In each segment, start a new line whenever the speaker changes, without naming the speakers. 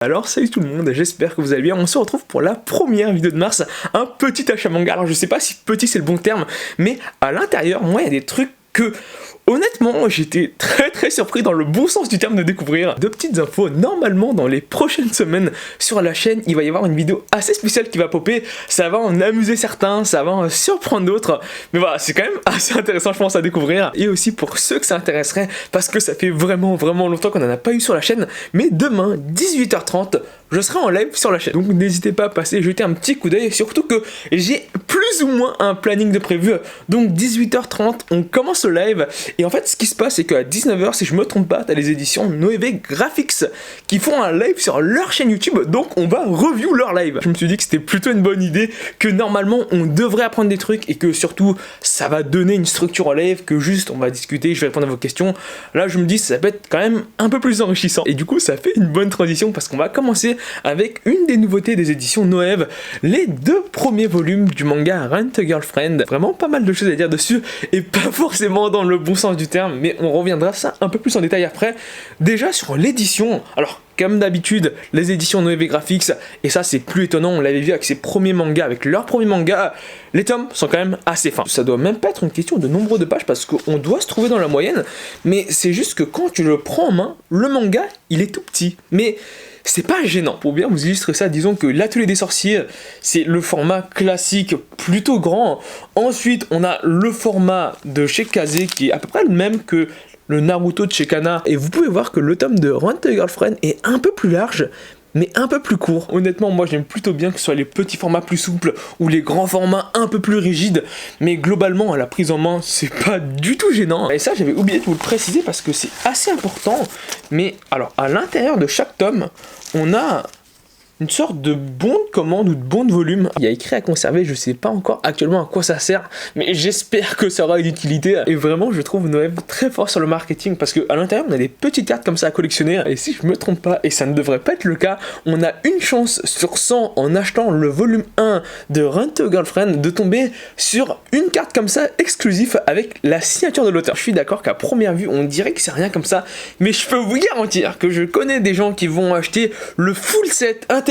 Alors salut tout le monde, j'espère que vous allez bien. On se retrouve pour la première vidéo de mars, un petit achat manga. Alors je sais pas si petit c'est le bon terme, mais à l'intérieur, moi il y a des trucs que honnêtement j'étais très surpris dans le bon sens du terme de découvrir. Deux petites infos, normalement dans les prochaines semaines sur la chaîne il va y avoir une vidéo assez spéciale qui va popper. Ça va en amuser certains, ça va en surprendre d'autres, mais voilà, c'est quand même assez intéressant je pense à découvrir. Et aussi pour ceux que ça intéresserait, parce que ça fait vraiment longtemps qu'on en a pas eu sur la chaîne. Mais demain 18h30 je serai en live sur la chaîne, donc n'hésitez pas à passer jeter un petit coup d'œil, surtout que j'ai plus ou moins un planning de prévu. Donc 18h30 on commence le live, et en fait ce qui se passe c'est qu'à 19h, si je me trompe pas, t'as les éditions Noévé Graphics qui font un live sur leur chaîne YouTube, donc on va review leur live. Je me suis dit que c'était plutôt une bonne idée, que normalement on devrait apprendre des trucs, et que surtout ça va donner une structure au live, que juste on va discuter, je vais répondre à vos questions. Là je me dis ça peut être quand même un peu plus enrichissant, et du coup ça fait une bonne transition parce qu'on va commencer avec une des nouveautés des éditions Noévé, les deux premiers volumes du manga Rent a Girlfriend. Vraiment pas mal de choses à dire dessus, et pas forcément dans le bon sens du terme, mais on reviendra ça un peu plus en détail après. Déjà sur l'édition, alors comme d'habitude, les éditions Noévé Graphics, et ça c'est plus étonnant, on l'avait vu avec ses premiers mangas, avec leurs premiers mangas, les tomes sont quand même assez fins. Ça doit même pas être une question de nombre de pages, parce qu'on doit se trouver dans la moyenne, mais c'est juste que quand tu le prends en main, le manga, il est tout petit. Mais c'est pas gênant. Pour bien vous illustrer ça, disons que l'Atelier des Sorciers, c'est le format classique plutôt grand. Ensuite, on a le format de chez Kazé qui est à peu près le même que le Naruto de chez Kana. Et vous pouvez voir que le tome de Rent a Girlfriend est un peu plus large, mais un peu plus court. Honnêtement, moi j'aime plutôt bien que ce soit les petits formats plus souples ou les grands formats un peu plus rigides, mais globalement à la prise en main c'est pas du tout gênant. Et ça j'avais oublié de vous le préciser parce que c'est assez important. Mais alors à l'intérieur de chaque tome, on a une sorte de bon de commande ou de bon de volume. Il y a écrit à conserver, je sais pas encore actuellement à quoi ça sert, mais j'espère que ça aura une utilité. Et vraiment, je trouve Noévé très fort sur le marketing, parce qu'à l'intérieur, on a des petites cartes comme ça à collectionner. Et si je me trompe pas, et ça ne devrait pas être le cas, on a une chance sur 100 en achetant le volume 1 de Rent a Girlfriend de tomber sur une carte comme ça exclusive avec la signature de l'auteur. Je suis d'accord qu'à première vue, on dirait que c'est rien comme ça, mais je peux vous garantir que je connais des gens qui vont acheter le full set intégrale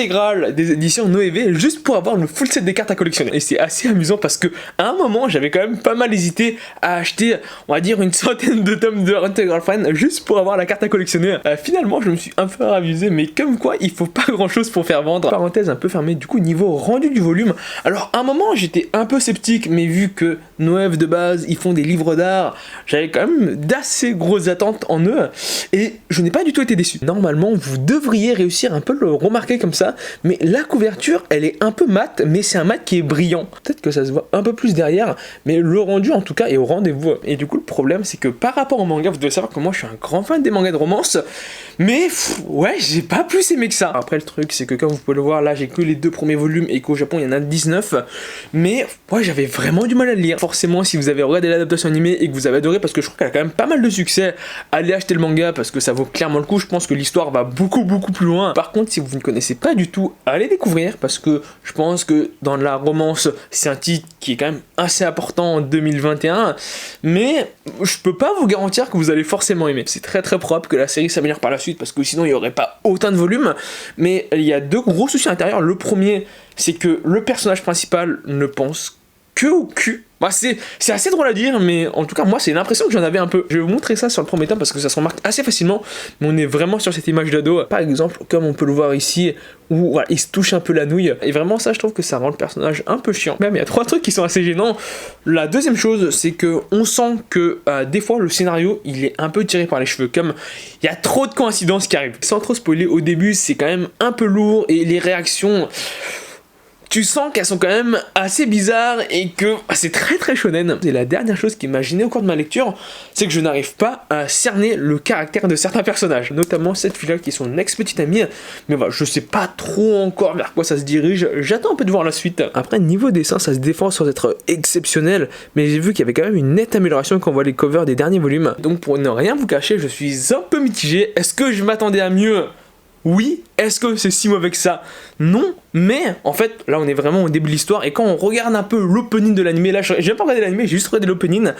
des éditions Noévé juste pour avoir le full set des cartes à collectionner. Et c'est assez amusant parce que à un moment j'avais quand même pas mal hésité à acheter, on va dire, une centaine de tomes de Rent a Girlfriend juste pour avoir la carte à collectionner. Finalement je me suis un peu amusé, mais comme quoi il faut pas grand chose pour faire vendre. Parenthèse un peu fermée, du coup niveau rendu du volume, alors à un moment j'étais un peu sceptique, mais vu que Noévé de base ils font des livres d'art, j'avais quand même d'assez grosses attentes en eux, et je n'ai pas du tout été déçu. Normalement vous devriez réussir un peu le remarquer comme ça, mais la couverture elle est un peu mate, mais c'est un mat qui est brillant. Peut-être que ça se voit un peu plus derrière, mais le rendu en tout cas est au rendez-vous. Et du coup le problème c'est que par rapport au manga, vous devez savoir que moi je suis un grand fan des mangas de romance, mais ouais j'ai pas plus aimé que ça. Après le truc c'est que comme vous pouvez le voir là, j'ai que les deux premiers volumes et qu'au Japon il y en a 19, mais ouais j'avais vraiment du mal à le lire. Forcément si vous avez regardé l'adaptation animée et que vous avez adoré, parce que je crois qu'elle a quand même pas mal de succès, allez acheter le manga parce que ça vaut clairement le coup. Je pense que l'histoire va beaucoup plus loin. Par contre si vous ne connaissez pas du tout, allez découvrir, parce que je pense que dans la romance c'est un titre qui est quand même assez important en 2021, mais je peux pas vous garantir que vous allez forcément aimer. C'est très propre que la série s'améliore par la suite, parce que sinon il n'y aurait pas autant de volume. Mais il y a deux gros soucis à l'intérieur. Le premier c'est que le personnage principal ne pense que au cul. Bah c'est assez drôle à dire, mais en tout cas moi c'est l'impression que j'en avais un peu. Je vais vous montrer ça sur le premier tome parce que ça se remarque assez facilement, mais on est vraiment sur cette image d'ado, par exemple comme on peut le voir ici, où voilà, il se touche un peu la nouille, et vraiment ça je trouve que ça rend le personnage un peu chiant. Même il y a trois trucs qui sont assez gênants. La deuxième chose c'est que on sent que des fois le scénario il est un peu tiré par les cheveux, comme il y a trop de coïncidences qui arrivent. Sans trop spoiler, au début c'est quand même un peu lourd, et les réactions, tu sens qu'elles sont quand même assez bizarres et que c'est très shonen. Et la dernière chose qui m'a gêné au cours de ma lecture, c'est que je n'arrive pas à cerner le caractère de certains personnages, notamment cette fille-là qui est son ex-petite amie. Mais voilà, je sais pas trop encore vers quoi ça se dirige, j'attends un peu de voir la suite. Après, niveau dessin, ça se défend sans être exceptionnel, mais j'ai vu qu'il y avait quand même une nette amélioration quand on voit les covers des derniers volumes. Donc pour ne rien vous cacher, je suis un peu mitigé. Est-ce que je m'attendais à mieux ? Oui. Est-ce que c'est si mauvais que ça? Non, mais en fait, là on est vraiment au début de l'histoire, et quand on regarde un peu l'opening de l'anime, là j'ai même pas regardé l'anime, j'ai juste regardé l'opening,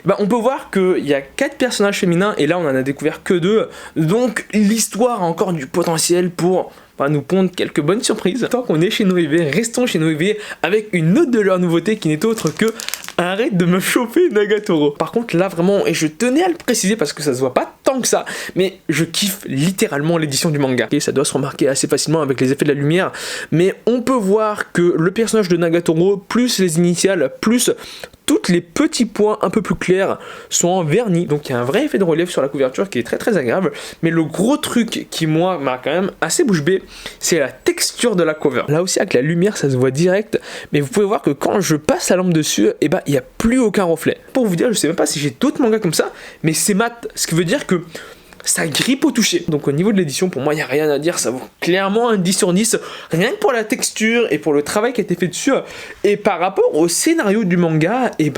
bah, on peut voir qu'il y a 4 personnages féminins, et là on en a découvert que 2, donc l'histoire a encore du potentiel pour va nous pondre quelques bonnes surprises. Tant qu'on est chez Noévé, restons chez Noévé avec une autre de leurs nouveautés qui n'est autre que arrête de me chauffer Nagatoro. Par contre là vraiment, et je tenais à le préciser parce que ça se voit pas tant que ça, mais je kiffe littéralement l'édition du manga. Et ça doit se remarquer assez facilement avec les effets de la lumière, mais on peut voir que le personnage de Nagatoro, plus les initiales, plus tous les petits points un peu plus clairs sont en vernis, donc il y a un vrai effet de relief sur la couverture qui est très très agréable. Mais le gros truc qui moi m'a quand même assez bouche bée, c'est la texture de la cover. Là aussi avec la lumière ça se voit direct, mais vous pouvez voir que quand je passe la lampe dessus, et bah il n'y a plus aucun reflet. Pour vous dire, je sais même pas si j'ai d'autres mangas comme ça, mais c'est mat, ce qui veut dire que ça grippe au toucher. Donc au niveau de l'édition, pour moi, il n'y a rien à dire, ça vaut clairement un 10 sur 10, rien que pour la texture et pour le travail qui a été fait dessus. Et par rapport au scénario du manga, et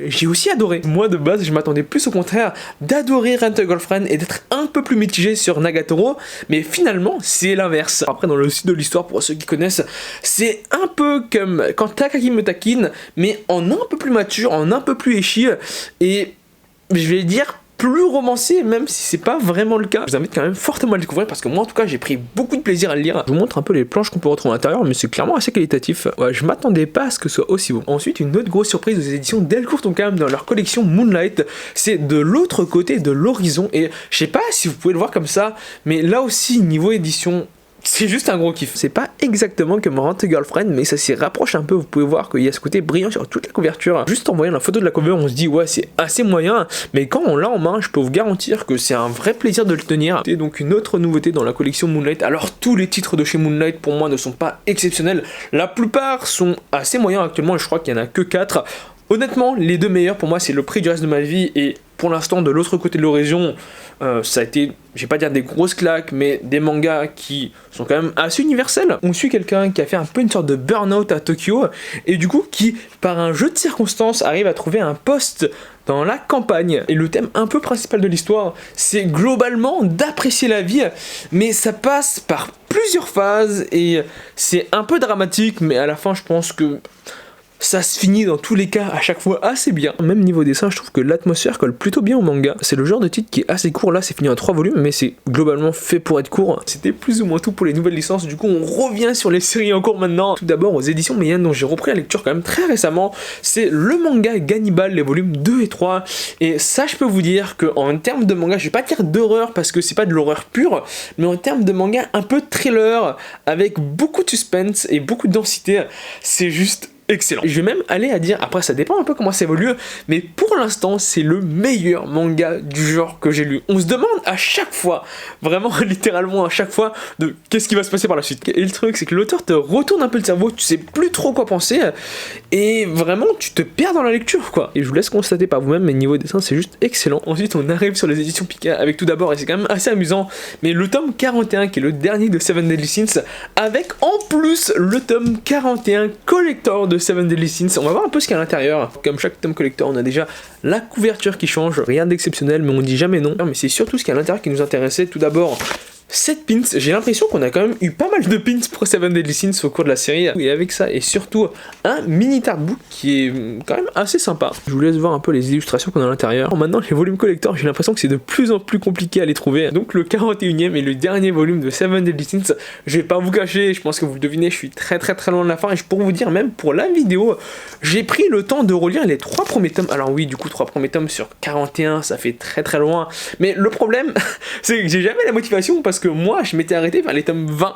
j'ai aussi adoré. Moi de base, je m'attendais plus au contraire d'adorer Rent a Girlfriend et d'être un peu plus mitigé sur Nagatoro, mais finalement, c'est l'inverse. Après, dans le site de l'histoire, pour ceux qui connaissent, c'est un peu comme quand Takagi me taquine, mais en un peu plus mature, en un peu plus échi, et je vais dire plus romancé, même si c'est pas vraiment le cas. Je vous invite quand même fortement à le découvrir parce que moi en tout cas j'ai pris beaucoup de plaisir à le lire. Je vous montre un peu les planches qu'on peut retrouver à l'intérieur, mais c'est clairement assez qualitatif. Ouais, je m'attendais pas à ce que ce soit aussi beau. Ensuite, une autre grosse surprise des éditions Delcourt Tonkam dans leur collection Moonlight, c'est de l'autre côté de l'horizon, et je sais pas si vous pouvez le voir comme ça, mais là aussi niveau édition, c'est juste un gros kiff. C'est pas exactement comme Rent a Girlfriend, mais ça s'y rapproche un peu. Vous pouvez voir qu'il y a ce côté brillant sur toute la couverture. Juste en voyant la photo de la cover, on se dit ouais, c'est assez moyen, mais quand on l'a en main, je peux vous garantir que c'est un vrai plaisir de le tenir. C'est donc une autre nouveauté dans la collection Moonlight. Alors tous les titres de chez Moonlight pour moi ne sont pas exceptionnels. La plupart sont assez moyens actuellement, et je crois qu'il y en a que 4. Honnêtement, les deux meilleurs pour moi, c'est Le Prix du reste de ma vie et pour l'instant de l'autre côté de l'horizon, ça a été, je vais pas dire des grosses claques, mais des mangas qui sont quand même assez universels. On suit quelqu'un qui a fait un peu une sorte de burn-out à Tokyo et du coup qui, par un jeu de circonstances, arrive à trouver un poste dans la campagne. Et le thème un peu principal de l'histoire, c'est globalement d'apprécier la vie, mais ça passe par plusieurs phases et c'est un peu dramatique, mais à la fin je pense que ça se finit dans tous les cas à chaque fois assez bien. Même niveau dessin, je trouve que l'atmosphère colle plutôt bien au manga. C'est le genre de titre qui est assez court. Là, c'est fini en 3 volumes, mais c'est globalement fait pour être court. C'était plus ou moins tout pour les nouvelles licences. Du coup, on revient sur les séries en cours maintenant. Tout d'abord aux éditions Meian, dont j'ai repris la lecture quand même très récemment. C'est le manga Gannibal, les volumes 2 et 3. Et ça, je peux vous dire qu'en termes de manga, je vais pas dire d'horreur parce que c'est pas de l'horreur pure, mais en termes de manga un peu thriller, avec beaucoup de suspense et beaucoup de densité, c'est juste excellent. Je vais même aller à dire, après ça dépend un peu comment ça évolue, mais pour l'instant c'est le meilleur manga du genre que j'ai lu. On se demande à chaque fois, vraiment littéralement à chaque fois, de qu'est-ce qui va se passer par la suite. Et le truc c'est que l'auteur te retourne un peu le cerveau, tu sais plus trop quoi penser, et vraiment tu te perds dans la lecture quoi. Et je vous laisse constater par vous-même, mais niveau dessin c'est juste excellent. Ensuite on arrive sur les éditions Pika avec tout d'abord, et c'est quand même assez amusant, mais le tome 41 qui est le dernier de Seven Deadly Sins, avec en plus le tome 41 collector de Seven Deadly Sins. On va voir un peu ce qu'il y a à l'intérieur. Comme chaque tome collector, on a déjà la couverture qui change, rien d'exceptionnel, mais on dit jamais non. Mais c'est surtout ce qu'il y a à l'intérieur qui nous intéressait. Tout d'abord, cette pins, j'ai l'impression qu'on a quand même eu pas mal de pins pour Seven Deadly Sins au cours de la série, et avec ça, et surtout un mini artbook qui est quand même assez sympa. Je vous laisse voir un peu les illustrations qu'on a à l'intérieur. Maintenant, les volumes collector, j'ai l'impression que c'est de plus en plus compliqué à les trouver. Donc le 41e et le dernier volume de Seven Deadly Sins, je vais pas vous cacher, je pense que vous le devinez, je suis très loin de la fin, et je pourrais vous dire, même pour la vidéo, j'ai pris le temps de relire les 3 premiers tomes. Alors oui, du coup, 3 premiers tomes sur 41, ça fait très loin, mais le problème, c'est que j'ai jamais la motivation parce que moi je m'étais arrêté vers les tomes 20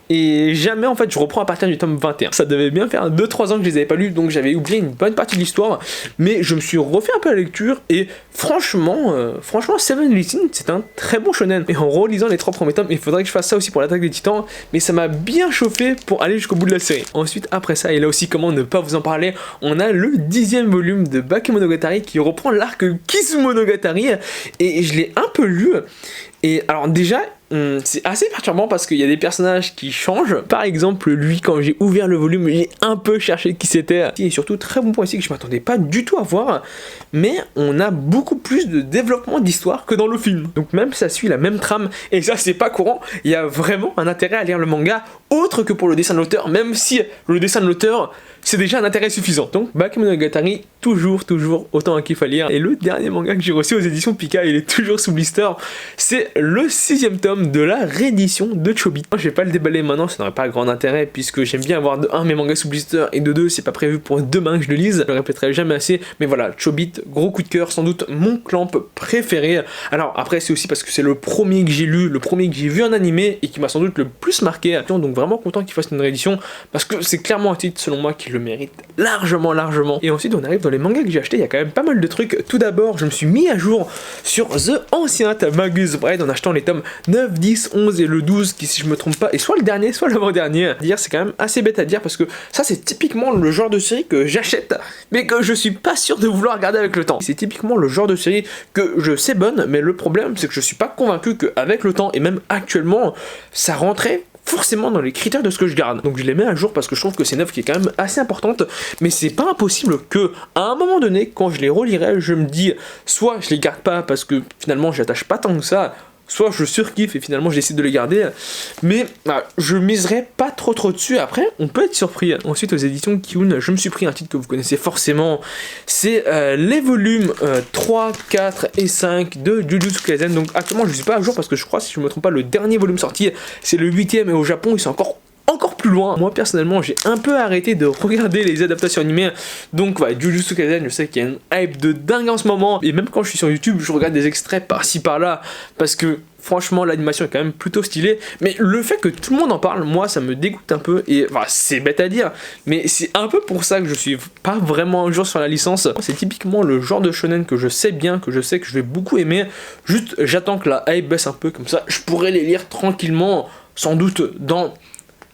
et jamais en fait je reprends à partir du tome 21. Ça devait bien faire 2-3 ans que je les avais pas lus, donc j'avais oublié une bonne partie de l'histoire, mais je me suis refait un peu la lecture et franchement Seven Deadly Sins c'est un très bon shonen. Et en relisant les 3 premiers tomes, il faudrait que je fasse ça aussi pour l'attaque des titans, mais ça m'a bien chauffé pour aller jusqu'au bout de la série. Ensuite après ça, et là aussi comment ne pas vous en parler, on a le 10e volume de Bakemonogatari qui reprend l'arc Kisumonogatari, et je l'ai un peu lu. Et alors déjà, c'est assez perturbant parce qu'il y a des personnages qui changent. Par exemple, lui, quand j'ai ouvert le volume, j'ai un peu cherché qui c'était. Et surtout, très bon point ici que je m'attendais pas du tout à voir. Mais on a beaucoup plus de développement d'histoire que dans le film. Donc même ça suit la même trame, et ça c'est pas courant. Il y a vraiment un intérêt à lire le manga, autre que pour le dessin de l'auteur, même si le dessin de l'auteur, c'est déjà un intérêt suffisant. Donc Bakemonogatari, toujours autant un kiff à lire. Et le dernier manga que j'ai reçu aux éditions Pika, il est toujours sous blister, c'est le 6e tome tome de la réédition de Chobits. Je vais pas le déballer maintenant, ça n'aurait pas grand intérêt puisque j'aime bien avoir de 1 mes mangas sous blister et de 2 c'est pas prévu pour demain que je le lise, je le répéterai jamais assez, mais voilà, Chobits, gros coup de cœur, sans doute mon clamp préféré. Alors après c'est aussi parce que c'est le premier que j'ai lu, le premier que j'ai vu en animé et qui m'a sans doute le plus marqué, donc vraiment content qu'il fasse une réédition parce que c'est clairement un titre selon moi qui le mérite largement. Et ensuite on arrive dans les mangas que j'ai achetés, il y a quand même pas mal de trucs. Tout d'abord je me suis mis à jour sur The Ancient Magus Bride en achetant les tomes 9, 10, 11 et le 12 qui si je me trompe pas est soit le dernier soit l'avant-dernier. Dire c'est quand même assez bête à dire parce que ça c'est typiquement le genre de série que j'achète mais que je suis pas sûr de vouloir regarder avec le temps. C'est typiquement le genre de série que je sais bonne mais le problème c'est que je suis pas convaincu qu'avec le temps et même actuellement ça rentrait forcément dans les critères de ce que je garde. Donc je les mets à jour parce que je trouve que c'est une œuvre qui est quand même assez importante, mais c'est pas impossible que à un moment donné, quand je les relirai, je me dis soit je les garde pas parce que finalement j'attache pas tant que ça, soit je surkiffe et finalement j'essaie de les garder, mais je miserai pas trop dessus. Après on peut être surpris. Ensuite aux éditions Kiun, je me suis pris un titre que vous connaissez forcément, c'est les volumes 3, 4 et 5 de Jujutsu Kaisen. Donc actuellement je suis pas à jour parce que je crois, si je me trompe pas, le dernier volume sorti c'est le 8ème et au Japon ils sont encore plus loin. Moi personnellement j'ai un peu arrêté de regarder les adaptations animées, donc ouais, Jujutsu Kaisen, je sais qu'il y a une hype de dingue en ce moment, et même quand je suis sur YouTube je regarde des extraits par-ci par-là parce que franchement l'animation est quand même plutôt stylée, mais le fait que tout le monde en parle, moi ça me dégoûte un peu, et enfin, c'est bête à dire mais c'est un peu pour ça que je suis pas vraiment un jour sur la licence. C'est typiquement le genre de shonen que je sais bien, que je sais que je vais beaucoup aimer, juste j'attends que la hype baisse un peu, comme ça je pourrais les lire tranquillement, sans doute dans...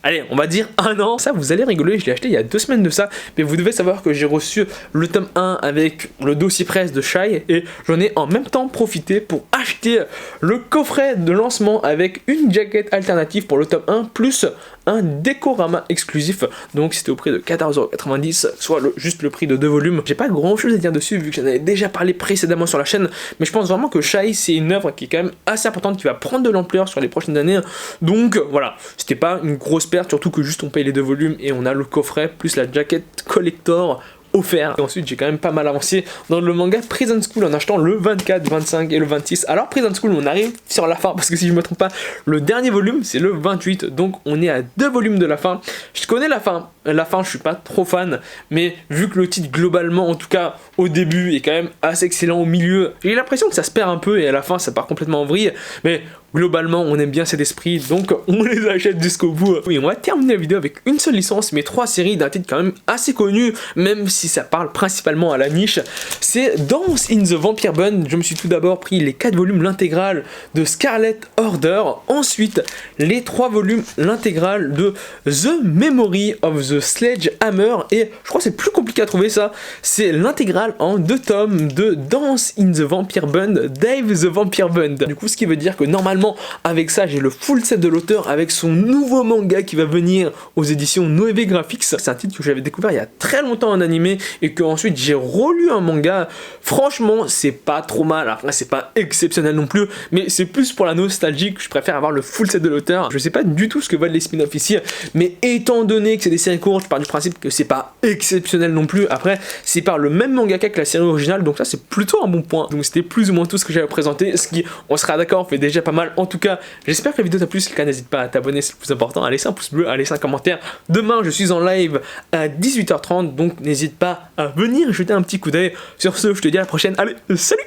allez, on va dire 1 an. Ça, vous allez rigoler, je l'ai acheté il y a 2 semaines de ça, mais vous devez savoir que j'ai reçu le tome 1 avec le dossier presse de Shai, et j'en ai en même temps profité pour acheter le coffret de lancement avec une jaquette alternative pour le tome 1, plus un décorama exclusif, donc c'était au prix de 14,90€, soit juste le prix de 2 volumes. J'ai pas grand chose à dire dessus vu que j'en avais déjà parlé précédemment sur la chaîne, mais je pense vraiment que Shai c'est une œuvre qui est quand même assez importante, qui va prendre de l'ampleur sur les prochaines années, donc voilà, c'était pas une grosse perte, surtout que juste on paye les 2 volumes et on a le coffret plus la jaquette collector offert. Et ensuite j'ai quand même pas mal avancé dans le manga Prison School en achetant le 24, 25 et le 26. Alors Prison School on arrive sur la fin parce que si je me trompe pas le dernier volume c'est le 28, donc on est à 2 volumes de la fin. Je connais la fin je suis pas trop fan, mais vu que le titre globalement en tout cas au début est quand même assez excellent, au milieu j'ai l'impression que ça se perd un peu et à la fin ça part complètement en vrille, mais globalement on aime bien cet esprit donc on les achète jusqu'au bout. Oui, on va terminer la vidéo avec une seule licence mais 3 séries d'un titre quand même assez connu, même si ça parle principalement à la niche. C'est Dance in the Vampire Bund. Je me suis tout d'abord pris les 4 volumes, l'intégrale de Scarlet Order, ensuite les 3 volumes, l'intégrale de The Memory of the Sledgehammer, et je crois que c'est plus compliqué à trouver ça, c'est l'intégrale en 2 tomes de Dance in the Vampire Bund, Dave the Vampire Bund. Du coup ce qui veut dire que normalement avec ça j'ai le full set de l'auteur avec son nouveau manga qui va venir aux éditions Noévé Graphics. C'est un titre que j'avais découvert il y a très longtemps en animé et que ensuite j'ai relu un manga. Franchement c'est pas trop mal, après c'est pas exceptionnel non plus, mais c'est plus pour la nostalgie que je préfère avoir le full set de l'auteur. Je sais pas du tout ce que valent les spin-offs ici, mais étant donné que c'est des séries courtes, je pars du principe que c'est pas exceptionnel non plus. Après c'est par le même mangaka que la série originale, donc ça c'est plutôt un bon point. Donc c'était plus ou moins tout ce que j'avais présenté, ce qui, on sera d'accord, fait déjà pas mal. En tout cas j'espère que la vidéo t'a plu, si c'est le cas n'hésite pas à t'abonner, c'est le plus important, à laisser un pouce bleu, à laisser un commentaire. Demain je suis en live à 18h30, donc n'hésite pas à venir jeter un petit coup d'œil. Sur ce je te dis à la prochaine, allez salut.